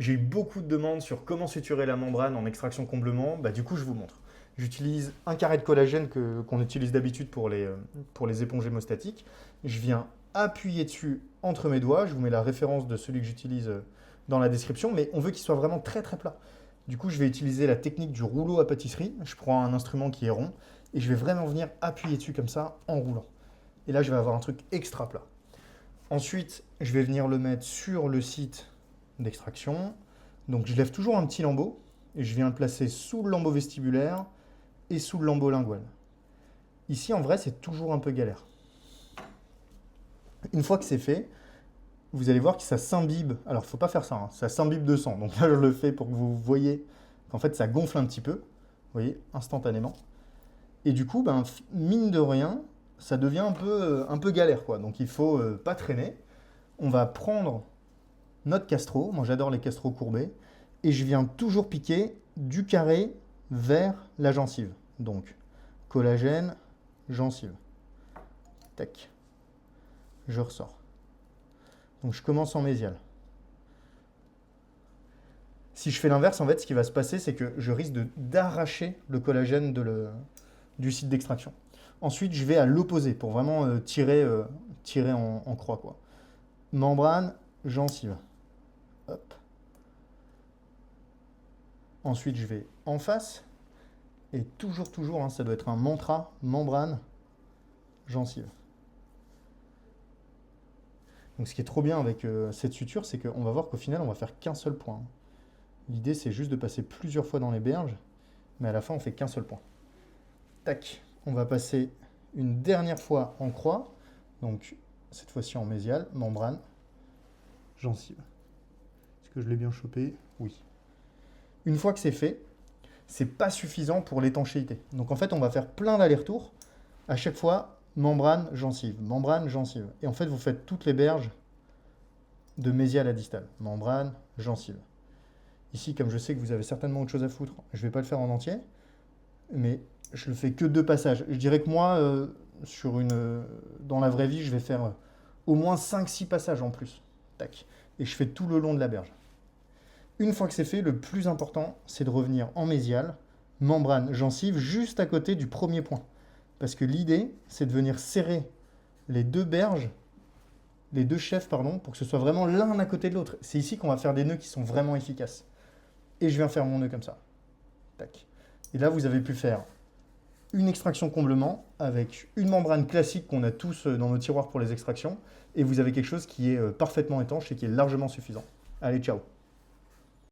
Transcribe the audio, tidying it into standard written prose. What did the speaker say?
J'ai eu beaucoup de demandes sur comment suturer la membrane en extraction comblement. Bah, du coup, je vous montre. J'utilise un carré de collagène qu'on utilise d'habitude pour les éponges hémostatiques. Je viens appuyer dessus entre mes doigts. Je vous mets la référence de celui que j'utilise dans la description, mais on veut qu'il soit vraiment très très plat. Du coup, je vais utiliser la technique du rouleau à pâtisserie. Je prends un instrument qui est rond et je vais vraiment venir appuyer dessus comme ça en roulant. Et là, je vais avoir un truc extra plat. Ensuite, je vais venir le mettre sur le site d'extraction. Donc, je lève toujours un petit lambeau et je viens le placer sous le lambeau vestibulaire et sous le lambeau lingual. Ici, en vrai, c'est toujours un peu galère. Une fois que c'est fait, vous allez voir que ça s'imbibe. Alors, il ne faut pas faire ça, hein, ça s'imbibe de sang. Donc là, je le fais pour que vous voyez qu'en fait, ça gonfle un petit peu. Vous voyez, instantanément. Et du coup, ben, mine de rien, ça devient un peu galère, quoi. Donc, il ne faut pas traîner. On va prendre notre castro. Moi, j'adore les castros courbés. Et je viens toujours piquer du carré vers la gencive. Donc, collagène, gencive. Tac. Je ressors. Donc, je commence en mésial. Si je fais l'inverse, en fait, ce qui va se passer, c'est que je risque d'arracher le collagène du site d'extraction. Ensuite, je vais à l'opposé pour vraiment tirer en croix, quoi. Membrane, gencive. Hop. Ensuite, je vais en face. Et toujours, hein, ça doit être un mantra, membrane, gencive. Donc ce qui est trop bien avec cette suture, c'est qu'on va voir qu'au final, on va faire qu'un seul point. L'idée, c'est juste de passer plusieurs fois dans les berges, mais à la fin, on fait qu'un seul point. Tac, on va passer une dernière fois en croix, donc cette fois-ci en mésial, membrane, gencive. Est-ce que je l'ai bien chopé? Oui. Une fois que c'est fait, c'est pas suffisant pour l'étanchéité. Donc en fait, on va faire plein d'allers-retours. À chaque fois, membrane, gencive, membrane, gencive. Et en fait, vous faites toutes les berges de mésial à distal. Membrane, gencive. Ici, comme je sais que vous avez certainement autre chose à foutre, je ne vais pas le faire en entier, mais je le fais que 2 passages. Je dirais que moi, dans la vraie vie, je vais faire au moins 5-6 passages en plus. Tac. Et je fais tout le long de la berge. Une fois que c'est fait, le plus important, c'est de revenir en mésial, membrane, gencive, juste à côté du premier point. Parce que l'idée, c'est de venir serrer les deux berges, les deux chefs, pardon, pour que ce soit vraiment l'un à côté de l'autre. C'est ici qu'on va faire des nœuds qui sont vraiment efficaces. Et je viens faire mon nœud comme ça. Tac. Et là, vous avez pu faire une extraction comblement avec une membrane classique qu'on a tous dans nos tiroirs pour les extractions. Et vous avez quelque chose qui est parfaitement étanche et qui est largement suffisant. Allez, ciao!